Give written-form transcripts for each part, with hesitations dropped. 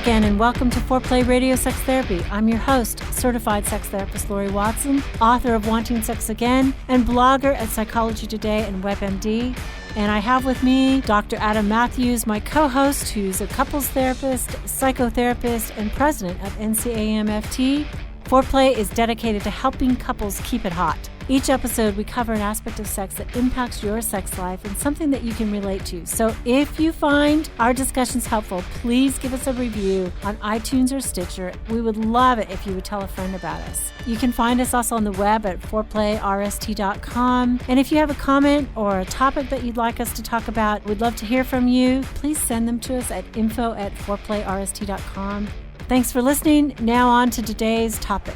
again, and welcome to Foreplay Radio Sex Therapy. I'm your host, certified sex therapist Laurie Watson, author of Wanting Sex Again, and blogger at Psychology Today and WebMD. And I have with me Dr. Adam Mathews, my co-host, who's a couples therapist, psychotherapist, and president of NCAMFT. Foreplay is dedicated to helping couples keep it hot. Each episode, we cover an aspect of sex that impacts your sex life and something that you can relate to. So if you find our discussions helpful, please give us a review on iTunes or Stitcher. We would love it if you would tell a friend about us. You can find us also on the web at foreplayrst.com. And if you have a comment or a topic that you'd like us to talk about, we'd love to hear from you. Please send them to us at info@foreplayrst.com. Thanks for listening. Now on to today's topic.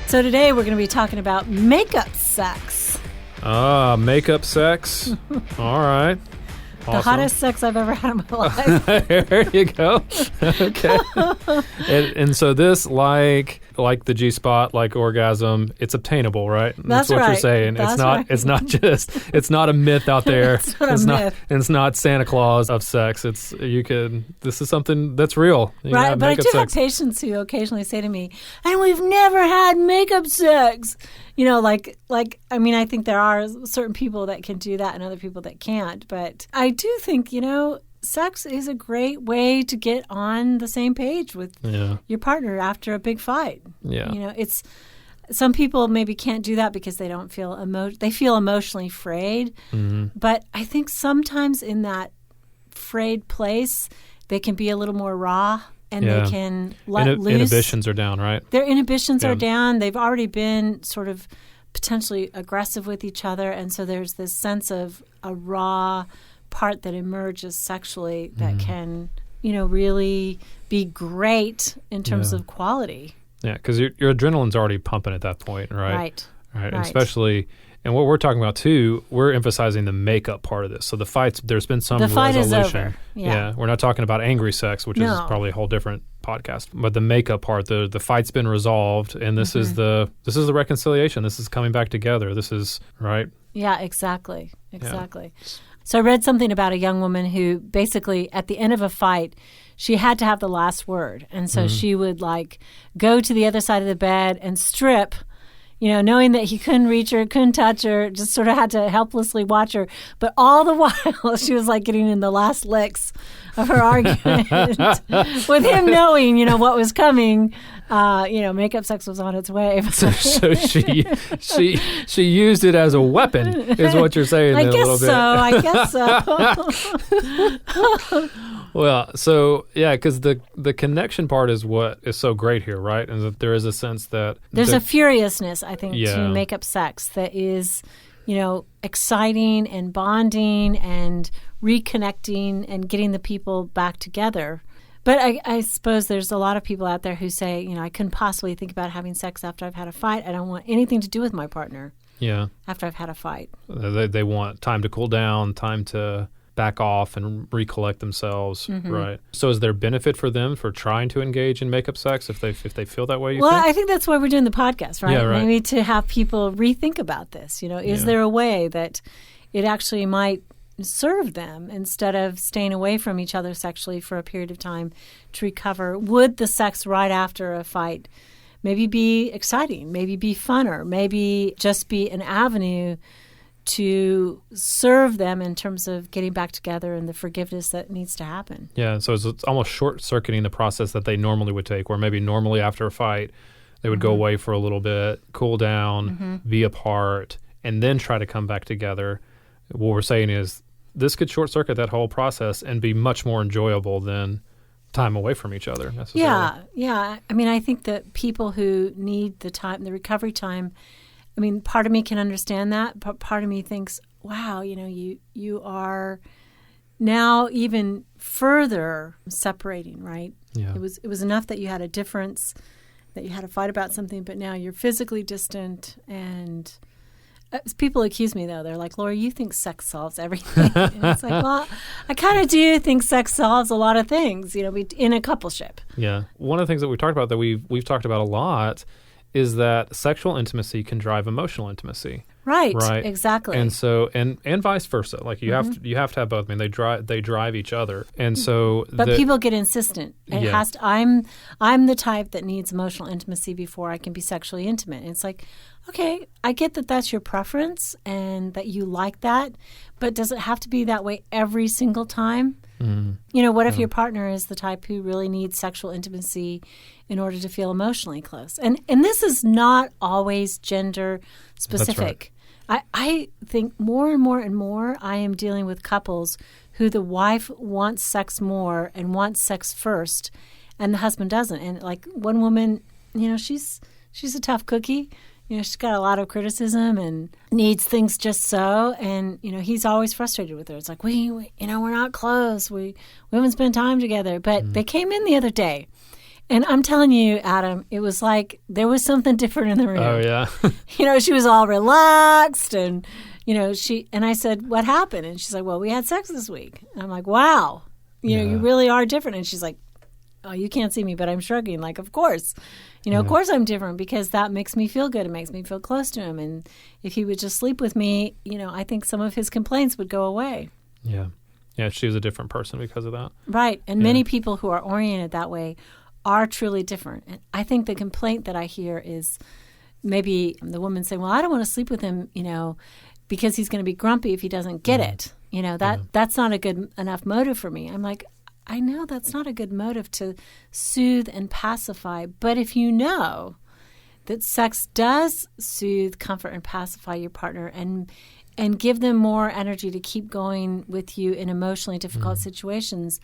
So today we're going to be talking about makeup sex. Makeup sex. All right. Awesome. The hottest sex I've ever had in my life. There you go. Okay. and so this, like the G-spot, like orgasm, it's obtainable, right? That's what right. You're saying. That's right. It's not a myth out there. It's not Santa Claus of sex. This is something that's real. Right, but I do have patients who occasionally say to me, and we've never had makeup sex. I think there are certain people that can do that and other people that can't. But I do think, sex is a great way to get on the same page with your partner after a big fight. Yeah. It's some people maybe can't do that because they don't feel they feel emotionally frayed. Mm-hmm. But I think sometimes in that frayed place, they can be a little more raw. And they can let loose. Inhibitions are down, right? Their inhibitions are down. They've already been sort of potentially aggressive with each other. And so there's this sense of a raw part that emerges sexually that can, really be great in terms of quality. Yeah, because your adrenaline's already pumping at that point, right? Right. And especially... And what we're talking about, too, we're emphasizing the makeup part of this. So the fights, there's been some resolution. The fight is over. Yeah. We're not talking about angry sex, which is probably a whole different podcast. But the makeup part, the fight's been resolved, and this is the reconciliation. This is coming back together. This is, right? Yeah, exactly. Yeah. So I read something about a young woman who basically, at the end of a fight, she had to have the last word. And so she would, go to the other side of the bed and strip, knowing that he couldn't reach her, couldn't touch her, just sort of had to helplessly watch her. But all the while, she was getting in the last licks of her argument. With him knowing, what was coming, makeup sex was on its way. so she used it as a weapon, is what you're saying. I guess so. Well, so, because the connection part is what is so great here, right? And that there is a sense that... There's a furiousness, I think, to makeup sex that is, exciting and bonding and reconnecting and getting the people back together. But I suppose there's a lot of people out there who say, I couldn't possibly think about having sex after I've had a fight. I don't want anything to do with my partner after I've had a fight. They want time to cool down, time to... back off and recollect themselves, right? So is there benefit for them for trying to engage in makeup sex if they feel that way, I think that's why we're doing the podcast, right? Yeah, right. Maybe to have people rethink about this. Is there a way that it actually might serve them instead of staying away from each other sexually for a period of time to recover? Would the sex right after a fight maybe be exciting, maybe be funner, maybe just be an avenue to serve them in terms of getting back together and the forgiveness that needs to happen. Yeah, so it's almost short-circuiting the process that they normally would take, where maybe normally after a fight, they would go away for a little bit, cool down, be apart, and then try to come back together. What we're saying is this could short-circuit that whole process and be much more enjoyable than time away from each other necessarily. Yeah. I mean, I think that people who need the time, the recovery time, part of me can understand that, but part of me thinks, wow, you are now even further separating, right? Yeah. It was enough that you had a difference, that you had a fight about something, but now you're physically distant. And people accuse me, though. They're like, Laurie, you think sex solves everything. And it's like, well, I kind of do think sex solves a lot of things, in a coupleship. Yeah. One of the things that we talked about that we've talked about a lot is that sexual intimacy can drive emotional intimacy. Right. Right. Exactly. And so, and vice versa. Like you have to have both. I mean, they drive each other. And so, but people get insistent. It has to. I'm the type that needs emotional intimacy before I can be sexually intimate. And it's like, okay, I get that that's your preference and that you like that, but does it have to be that way every single time? You know, what if your partner is the type who really needs sexual intimacy in order to feel emotionally close? And this is not always gender specific. I think more and more and more I am dealing with couples who the wife wants sex more and wants sex first, and the husband doesn't. And like one woman, you know, she's a tough cookie. You know, she's got a lot of criticism and needs things just so. And, you know, he's always frustrated with her. It's like, we're not close. We haven't spent time together. But they came in the other day. And I'm telling you, Adam, it was like there was something different in the room. Oh, yeah. You know, she was all relaxed and, you know, and I said, what happened? And she's like, well, we had sex this week. And I'm like, wow, you know, you really are different. And she's like, oh, you can't see me, but I'm shrugging. Like, of course. You know, of course I'm different because that makes me feel good. It makes me feel close to him. And if he would just sleep with me, you know, I think some of his complaints would go away. Yeah. Yeah, she was a different person because of that. Right. And many people who are oriented that way are truly different. And I think the complaint that I hear is maybe the woman saying, well, I don't want to sleep with him, you know, because he's going to be grumpy if he doesn't get it. You know, that's not a good enough motive for me. I'm like, I know that's not a good motive to soothe and pacify, but if you know that sex does soothe, comfort, and pacify your partner and give them more energy to keep going with you in emotionally difficult situations,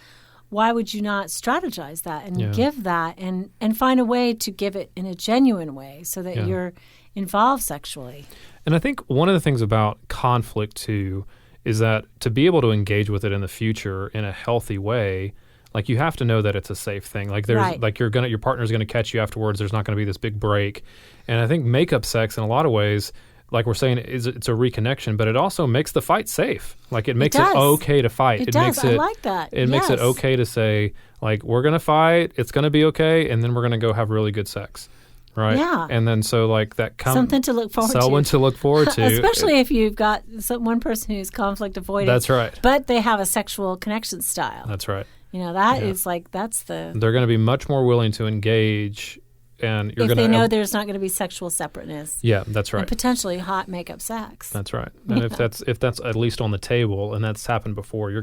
why would you not strategize that and give that and find a way to give it in a genuine way so that you're involved sexually? And I think one of the things about conflict, too, is that to be able to engage with it in the future in a healthy way, like you have to know that it's a safe thing. Like there's like your partner's going to catch you afterwards. There's not going to be this big break. And I think makeup sex in a lot of ways, like we're saying, it's a reconnection, but it also makes the fight safe. Like it makes it okay to fight. It does. I like that. It makes it okay to say, like, we're going to fight. It's going to be okay. And then we're going to go have really good sex. Right. Yeah. And then so like that something to look forward to. Someone to look forward to. Especially if you've got one person who's conflict avoidant. That's right. But they have a sexual connection style. That's right. You know, that is like, that's the... They're going to be much more willing to engage and you're if they know there's not going to be sexual separateness. Yeah, that's right. And potentially hot makeup sex. That's right. And if that's at least on the table, and that's happened before, your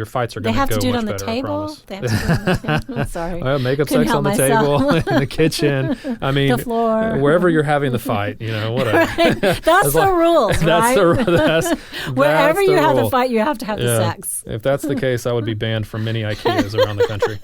fights are going to go much better. They have to do it on the table. They have to do it on the table. Sorry. Makeup sex on the table, in the kitchen. I mean, the floor. Wherever you're having the fight, you know, whatever. Right. That's the rules, right? Wherever you have the fight, you have to have the sex. If that's the case, I would be banned from many IKEAs around the country.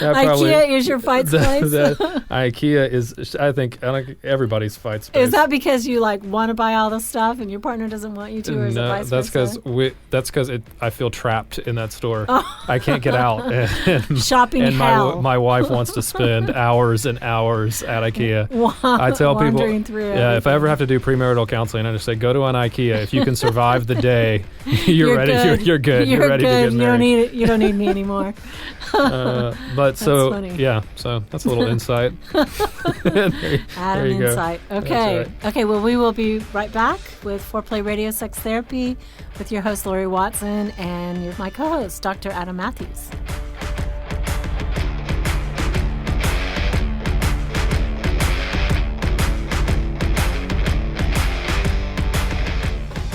IKEA is your fight place? IKEA is, I think everybody's fight space. Is that because you like want to buy all the stuff and your partner doesn't want you to, or is it vice versa? That's because I feel trapped in that store. I can't get out. Shopping hell. My wife wants to spend hours and hours at IKEA. I tell people, if I ever have to do premarital counseling, I just say, go to an IKEA. If you can survive the day, you're ready. Good. You're good. You're ready to get married. You don't need me anymore. But so funny. Yeah, so that's a little insight. Add an insight. Go. Okay. Right. Okay, well, we will be right back with Foreplay Radio Sex Therapy with your host, Laurie Watson, and my co-host, Dr. Adam Mathews.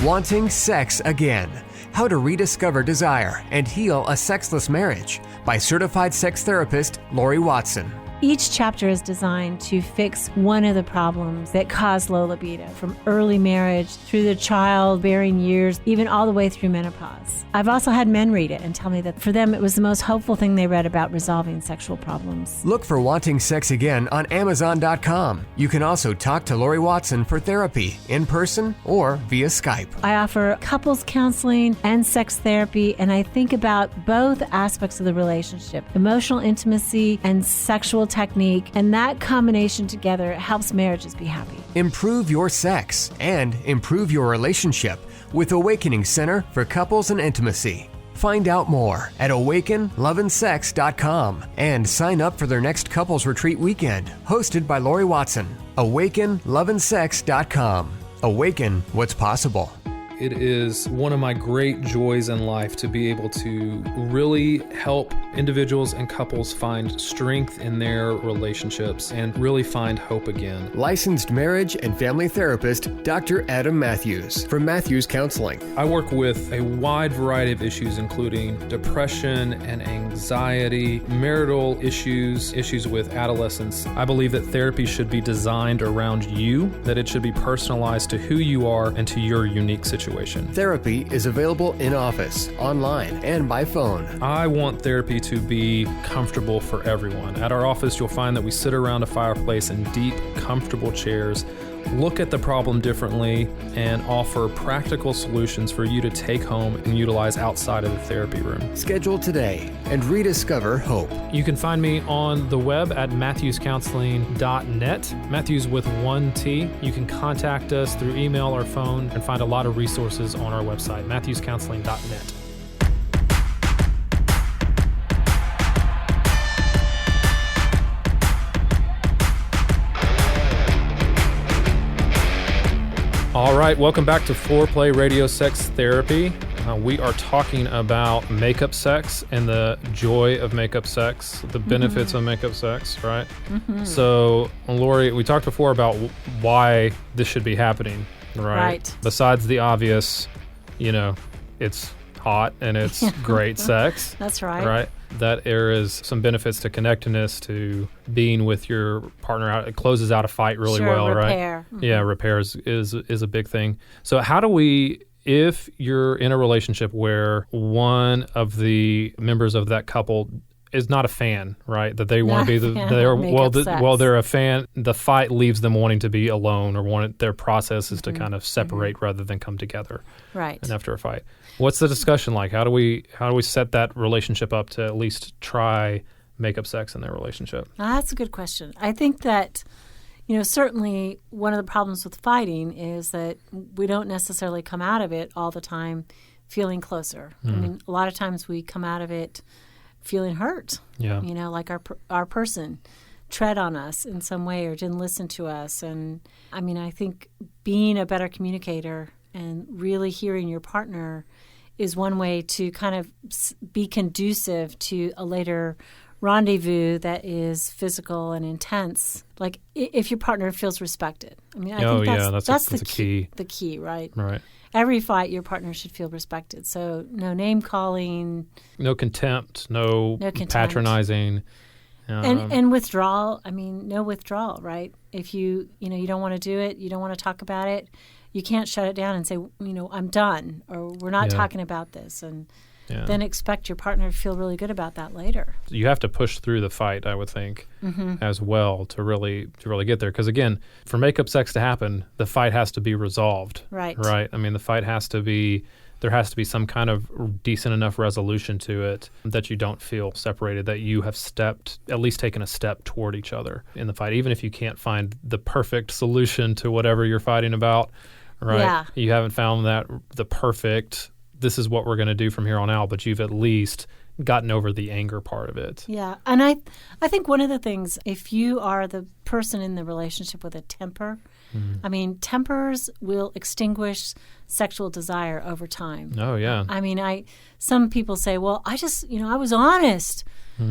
Wanting sex again. How to rediscover desire and heal a sexless marriage by certified sex therapist Laurie Watson. Each chapter is designed to fix one of the problems that cause low libido, from early marriage through the childbearing years, even all the way through menopause. I've also had men read it and tell me that for them it was the most hopeful thing they read about resolving sexual problems. Look for Wanting Sex Again on Amazon.com. You can also talk to Laurie Watson for therapy in person or via Skype. I offer couples counseling and sex therapy, and I think about both aspects of the relationship, emotional intimacy and sexual technique, and that combination together helps marriages be happy. Improve your sex and improve your relationship with Awakening Center for Couples and Intimacy. Find out more at awakenloveandsex.com and sign up for their next couples retreat weekend, hosted by Laurie Watson. awakenloveandsex.com. Awaken what's possible. It is one of my great joys in life to be able to really help individuals and couples find strength in their relationships and really find hope again. Licensed marriage and family therapist, Dr. Adam Mathews from Mathews Counseling. I work with a wide variety of issues, including depression and anxiety, marital issues, issues with adolescence. I believe that therapy should be designed around you, that it should be personalized to who you are and to your unique situation. Therapy is available in office, online, and by phone. I want therapy to be comfortable for everyone. At our office, you'll find that we sit around a fireplace in deep, comfortable chairs, look at the problem differently, and offer practical solutions for you to take home and utilize outside of the therapy room. Schedule today and rediscover hope. You can find me on the web at mathewscounseling.net, Mathews with 1 T. You can contact us through email or phone and find a lot of resources on our website, mathewscounseling.net. All right, welcome back to Foreplay Radio Sex Therapy. We are talking about makeup sex and the joy of makeup sex, the benefits of makeup sex, right? So, Laurie, we talked before about why this should be happening, right? Besides the obvious, it's hot and it's great sex. That's right. Right? That there is some benefits to connectedness, to being with your partner. It closes out a fight really well, repair. Right? Yeah, repair is a big thing. So how do we, if you're in a relationship where one of the members of that couple is not a fan, right? That they want to be they're a fan. The fight leaves them wanting to be alone, or their process is to kind of separate rather than come together. Right. And after a fight, what's the discussion like? How do we set that relationship up to at least try makeup sex in their relationship? That's a good question. I think that certainly one of the problems with fighting is that we don't necessarily come out of it all the time feeling closer. I mean, a lot of times we come out of it feeling hurt. Yeah. Like our person tread on us in some way or didn't listen to us. And I mean, I think being a better communicator and really hearing your partner is one way to kind of be conducive to a later rendezvous that is physical and intense. Like if your partner feels respected. I mean, I think that's the key. The key, right? Right. Every fight, your partner should feel respected. So no name calling, no contempt, no patronizing, and withdrawal. I mean, no withdrawal, right? If you don't want to do it, you don't want to talk about it, you can't shut it down and say, I'm done, or we're not talking about this, and then expect your partner to feel really good about that later. You have to push through the fight, I would think, as well to really get there. Because again, for makeup sex to happen, the fight has to be resolved. Right. Right. I mean, the fight has to be. There has to be some kind of decent enough resolution to it that you don't feel separated, that you have at least taken a step toward each other in the fight, even if you can't find the perfect solution to whatever you're fighting about. Right. Yeah. You haven't found the perfect. This is what we're going to do from here on out, but you've at least gotten over the anger part of it. Yeah. And I think one of the things, if you are the person in the relationship with a temper, I mean, tempers will extinguish sexual desire over time. Oh, yeah. I mean, some people say, well, I just, I was honest.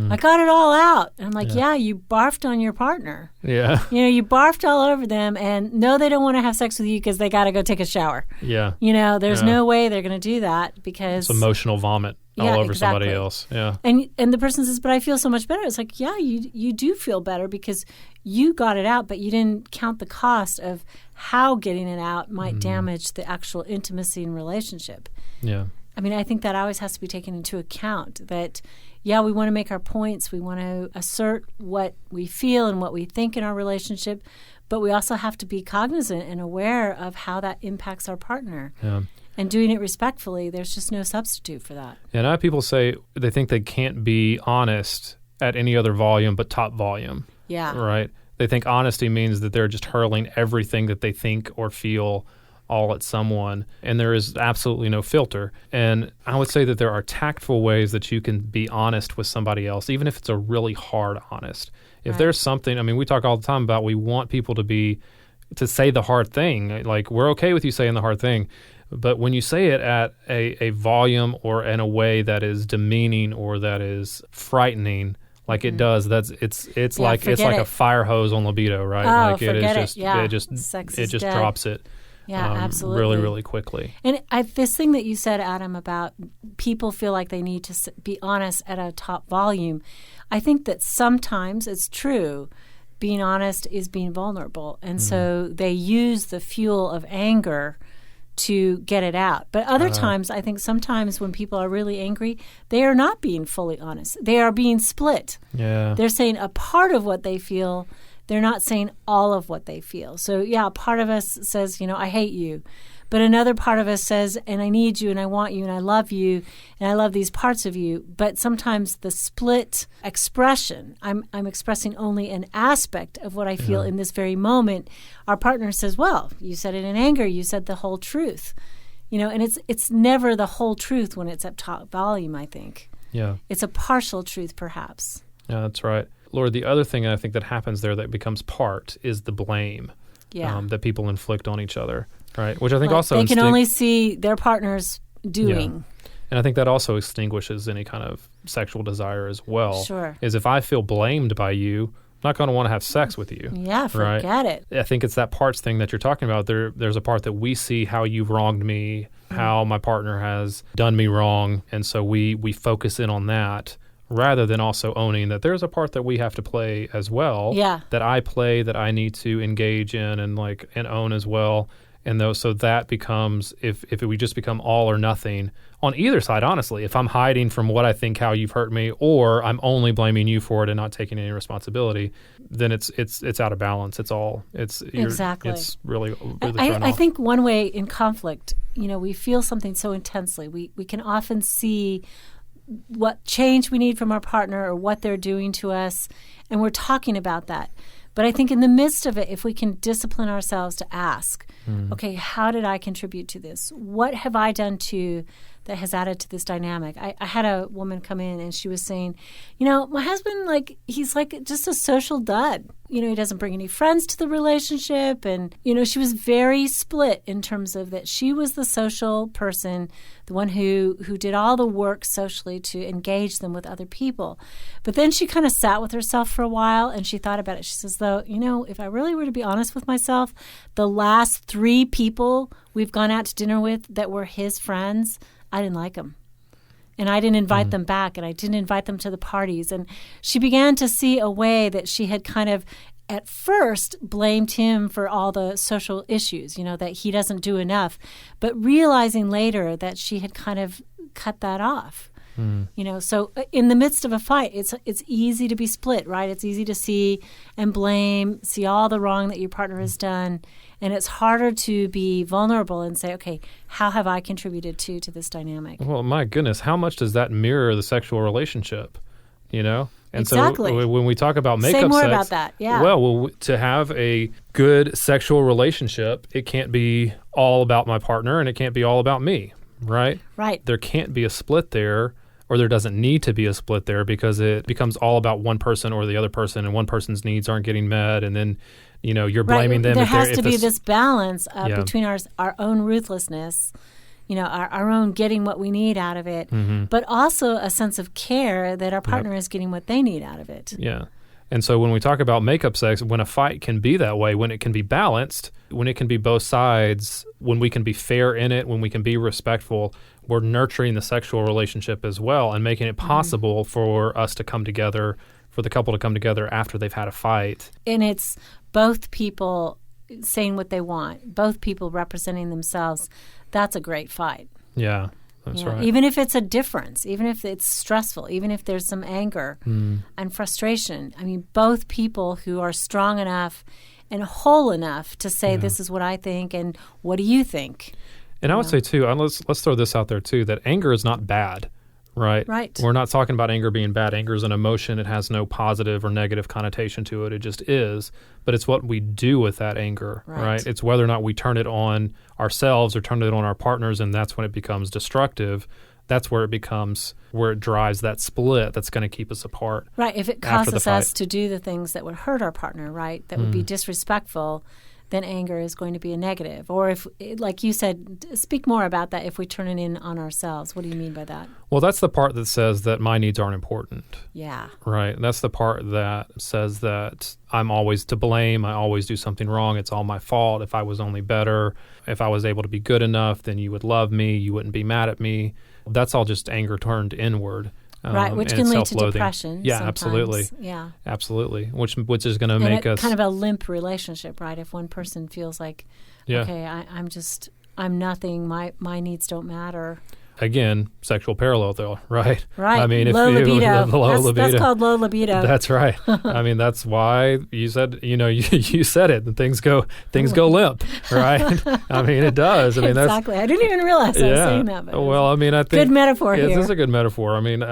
I got it all out. And I'm like, yeah, you barfed on your partner. Yeah. You barfed all over them, and no, they don't want to have sex with you because they got to go take a shower. Yeah. There's no way they're going to do that because it's emotional vomit all over somebody else. Yeah. And the person says, but I feel so much better. It's like, yeah, you do feel better because you got it out, but you didn't count the cost of how getting it out might damage the actual intimacy and relationship. Yeah. I mean, I think that always has to be taken into account that, yeah, we want to make our points. We want to assert what we feel and what we think in our relationship, but we also have to be cognizant and aware of how that impacts our partner. Yeah. And doing it respectfully, there's just no substitute for that. And I have people say they think they can't be honest at any other volume but top volume. Yeah. Right? They think honesty means that they're just hurling everything that they think or feel all at someone, and there is absolutely no filter. And I would say that there are tactful ways that you can be honest with somebody else, even if it's a really hard honest. If there's something, I mean, we talk all the time about we want people to say the hard thing. Like, we're okay with you saying the hard thing. But when you say it at a volume or in a way that is demeaning or that is frightening, like it does, it's like a fire hose on libido, right? Oh, like forget it. it just dead. drops it. Yeah, absolutely. Really, really quickly. And this thing that you said, Adam, about people feel like they need to be honest at a top volume, I think that sometimes it's true. Being honest is being vulnerable. And so they use the fuel of anger to get it out. But other times, I think sometimes when people are really angry, they are not being fully honest. They are being split. Yeah. They're saying a part of what they feel. They're not saying all of what they feel. So, yeah, a part of us says, I hate you. But another part of us says, and I need you, and I want you, and I love you, and I love these parts of you. But sometimes the split expression, I'm expressing only an aspect of what I feel in this very moment. Our partner says, well, you said it in anger. You said the whole truth. And it's never the whole truth when it's at top volume, I think. Yeah. It's a partial truth, perhaps. Yeah, that's right. Lord, the other thing I think that happens there that becomes part is the blame that people inflict on each other, right? Which I think also... They can only see their partners doing. Yeah. And I think that also extinguishes any kind of sexual desire as well. Sure. Is if I feel blamed by you, I'm not going to want to have sex with you. Yeah, forget it. I think it's that parts thing that you're talking about. There's a part that we see how you've wronged me, how my partner has done me wrong, and so we focus in on that, rather than also owning that there's a part that we have to play as well. Yeah. That I play, that I need to engage in and own as well. And so that becomes, if we just become all or nothing on either side, honestly, if I'm hiding from what I think how you've hurt me, or I'm only blaming you for it and not taking any responsibility, then it's out of balance. Exactly. It's really I think one way in conflict, we feel something so intensely. We can often see what change we need from our partner or what they're doing to us, and we're talking about that. But I think in the midst of it, if we can discipline ourselves to ask, okay, how did I contribute to this? What have I done that has added to this dynamic? I had a woman come in and she was saying, my husband, he's just a social dud. He doesn't bring any friends to the relationship. And, she was very split in terms of that she was the social person, the one who did all the work socially to engage them with other people. But then she kind of sat with herself for a while and she thought about it. She says, though, if I really were to be honest with myself, the last 3 people we've gone out to dinner with that were his friends, I didn't like them. And I didn't invite them back, and I didn't invite them to the parties. And she began to see a way that she had kind of at first blamed him for all the social issues, that he doesn't do enough, but realizing later that she had kind of cut that off. So in the midst of a fight, it's easy to be split, right? It's easy to see and blame, see all the wrong that your partner has done, and it's harder to be vulnerable and say, okay, how have I contributed to this dynamic? Well, my goodness, how much does that mirror the sexual relationship, And exactly. So when we talk about makeup sex... Say more sex, about that, yeah. Well, to have a good sexual relationship, it can't be all about my partner and it can't be all about me, right? Right. There can't be a split there, or there doesn't need to be a split there, because it becomes all about one person or the other person, and one person's needs aren't getting met, and then you're blaming them. There has to be this balance between our own ruthlessness, our own getting what we need out of it, but also a sense of care that our partner is getting what they need out of it. Yeah. And so when we talk about makeup sex, when a fight can be that way, when it can be balanced, when it can be both sides, when we can be fair in it, when we can be respectful, we're nurturing the sexual relationship as well and making it possible for us to come together, for the couple to come together after they've had a fight. And it's both people saying what they want, both people representing themselves. That's a great fight. Yeah. That's right. Even if it's a difference, even if it's stressful, even if there's some anger and frustration. I mean, both people who are strong enough and whole enough to say, this is what I think, and what do you think? And I would say, too, let's throw this out there, too, that anger is not bad, right? Right. We're not talking about anger being bad. Anger is an emotion. It has no positive or negative connotation to it. It just is. But it's what we do with that anger, right? It's whether or not we turn it on ourselves or turn it on our partners, and that's when it becomes destructive. That's where it drives that split that's going to keep us apart. Right. If it causes us to do the things that would hurt our partner, right, that would be disrespectful, then anger is going to be a negative. Or if, like you said, speak more about that if we turn it in on ourselves. What do you mean by that? Well, that's the part that says that my needs aren't important. Yeah. Right. That's the part that says that I'm always to blame. I always do something wrong. It's all my fault. If I was only better, if I was able to be good enough, then you would love me. You wouldn't be mad at me. That's all just anger turned inward. Right, which can lead to depression. Yeah, sometimes. absolutely. Yeah, absolutely. Which is going to make us kind of a limp relationship, right? If one person feels like, okay, I'm nothing. My needs don't matter. Again, sexual parallel, though, right? Right. I mean, low libido. Libido. That's called low libido. That's right. I mean, that's why you said, you said it. And things go limp, right? I mean, it does. I mean, exactly. I didn't even realize I was saying that. But well, I mean, I think good metaphor here. This is a good metaphor. I mean,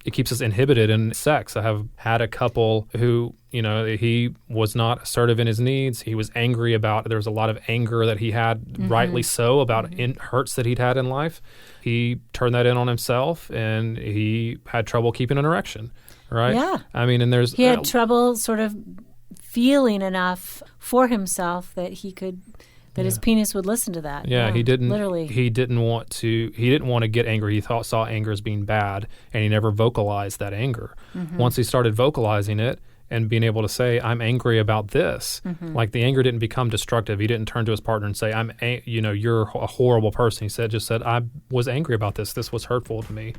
it keeps us inhibited in sex. I have had a couple who, he was not assertive in his needs. He was angry about. There was a lot of anger that he had, rightly so, about hurts that he'd had in life. He turned that in on himself, and he had trouble keeping an erection, right? Yeah. I mean, and he had trouble sort of feeling enough for himself that he could, that his penis would listen to that. Yeah, he didn't. Literally, he didn't want to get angry. He saw anger as being bad, and he never vocalized that anger. Once he started vocalizing it and being able to say, "I'm angry about this," like the anger didn't become destructive. He didn't turn to his partner and say, "You're a horrible person." He just said, "I was angry about this. This was hurtful to me."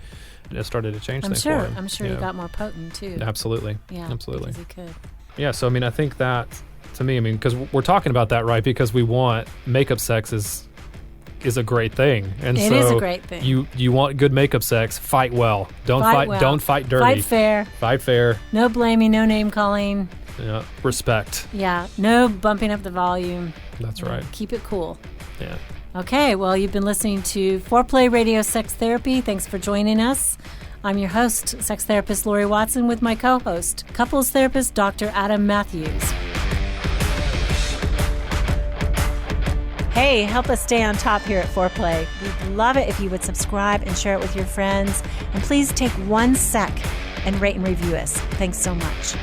And it started to change things for him. I'm sure he got more potent too. Absolutely. Yeah, absolutely. Because he could. Yeah. So I mean, I think that to me, because we're talking about that, right? Because we want makeup sex is a great thing, and it is a great thing. You want good makeup sex? Fight well. Don't fight dirty. Fight fair. Fight fair. No blaming. No name calling. Yeah. Respect. Yeah. No bumping up the volume. That's right. Keep it cool. Yeah. Okay. Well, you've been listening to Foreplay Radio Sex Therapy. Thanks for joining us. I'm your host, sex therapist Laurie Watson, with my co-host, couples therapist Dr. Adam Mathews. Hey, help us stay on top here at Foreplay. We'd love it if you would subscribe and share it with your friends. And please take 1 sec and rate and review us. Thanks so much.